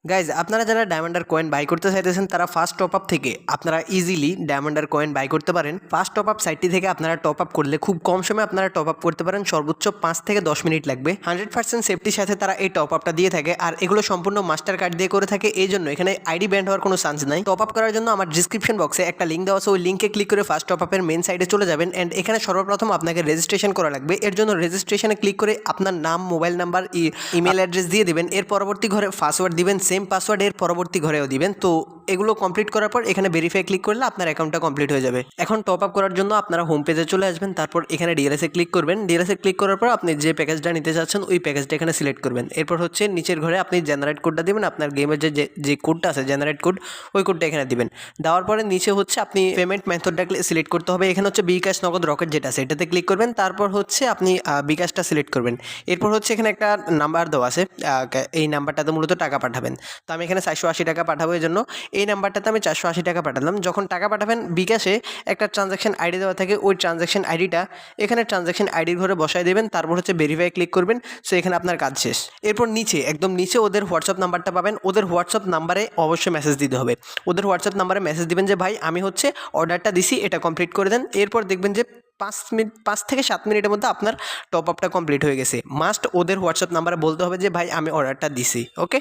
Guys আপনারা যারা diamond R coin by করতে চাইতেছেন তারা ফার্স্ট টপ আপ থেকে আপনারা easily diamond R coin by করতে পারেন। ফার্স্ট টপ আপ সাইটটি থেকে আপনারা টপ আপ করলে খুব কম সময়ে আপনারা টপ আপ করতে পারেন, সর্বোচ্চ 5 থেকে 10 মিনিট লাগবে। 100% সেফটির সাথে তারা এই টপ আপটা দিয়ে থাকে, আর এগুলো সম্পূর্ণ মাস্টার কার্ড দিয়ে করে থাকে। এই জন্য এখানে আইডি ব্যান্ড হওয়ার কোনো চান্স নাই। টপ আপ করার জন্য আমার ডিসক্রিপশন বক্সে একটা লিঙ্ক দেওয়া আছে, ওই লিঙ্কে ক্লিক করে ফার্স্ট টপ আপের মেন সাইডে চলে যাবেন। অ্যান্ড এখানে সর্বপ্রথম আপনাকে রেজিস্ট্রেশন করা লাগবে। এর জন্য রেজিস্ট্রেশনে ক্লিক করে আপনার নাম, মোবাইল নাম্বার, ইমেল অ্যাড্রেস দিয়ে দিবেন। এর পরবর্তী ঘরে পাসওয়ার্ড দিবেন, সেম পাসওয়ার্ড এর পরবর্তী ঘরেও দিবেন। তো এগুলো কমপ্লিট করার পর এখানে ভেরিফাই ক্লিক করলে আপনার অ্যাকাউন্টটা কমপ্লিট হয়ে যাবে। এখন টপ আপ করার জন্য আপনারা হোম পেজে চলে আসবেন, তারপর এখানে ডিএলএসে ক্লিক করবেন। ডিএলএসে ক্লিক করার পর আপনি যে প্যাকেজটা নিতে চাচ্ছেন ওই প্যাকেজটা এখানে সিলেক্ট করবেন। এরপর হচ্ছে নিচের ঘরে আপনি জেনারেট কোডটা দিবেন, আপনার গেমের যে কোডটা আছে জেনারেট কোড, ওই কোডটা এখানে দিবেন। দেওয়ার পরে নিচে হচ্ছে আপনি পেমেন্ট মেথডটা সিলেক্ট করতে হবে। এখানে হচ্ছে বিকাশ, নগদ, রকেট যেটা আছে এটাতে ক্লিক করবেন। তারপর হচ্ছে আপনি বিকাশটা সিলেক্ট করবেন। এরপর হচ্ছে এখানে একটা নাম্বার দেওয়া আছে, এই নাম্বারটাতে মূলত টাকা পাঠাবেন। তো আমি এখানে 480 টাকা পাঠাবো, এই জন্য এই নাম্বারটাতে আমি 480 টাকা পাঠালাম। যখন টাকা পাঠাবেন বিকাশে একটা ট্রানজ্যাকশন আইডি দেওয়া থাকে, ওই ট্রানজ্যাকশন আইডিটা এখানে ট্রানজ্যাকশন আইডির ঘরে বসায় দেবেন। তারপর হচ্ছে ভেরিফাই ক্লিক করবেন। সো এখানে আপনার কাজ শেষ। এরপর নিচে একদম নিচে ওদের হোয়াটসঅ্যাপ নাম্বারটা পাবেন। ওদের হোয়াটসঅ্যাপ নাম্বারে অবশ্যই মেসেজ দিতে হবে। ওদের হোয়াটসঅ্যাপ নাম্বারে মেসেজ দিবেন যে ভাই আমি হচ্ছে অর্ডারটা দিছি, এটা কমপ্লিট করে দেন। এরপর দেখবেন যে 5 থেকে 7 মিনিটের মধ্যে আপনার টপ আপটা কমপ্লিট হয়ে গেছে। মাস্ট ওদের হোয়াটসঅ্যাপ নাম্বারে বলতে হবে যে ভাই আমি অর্ডারটা দিছি। ওকে।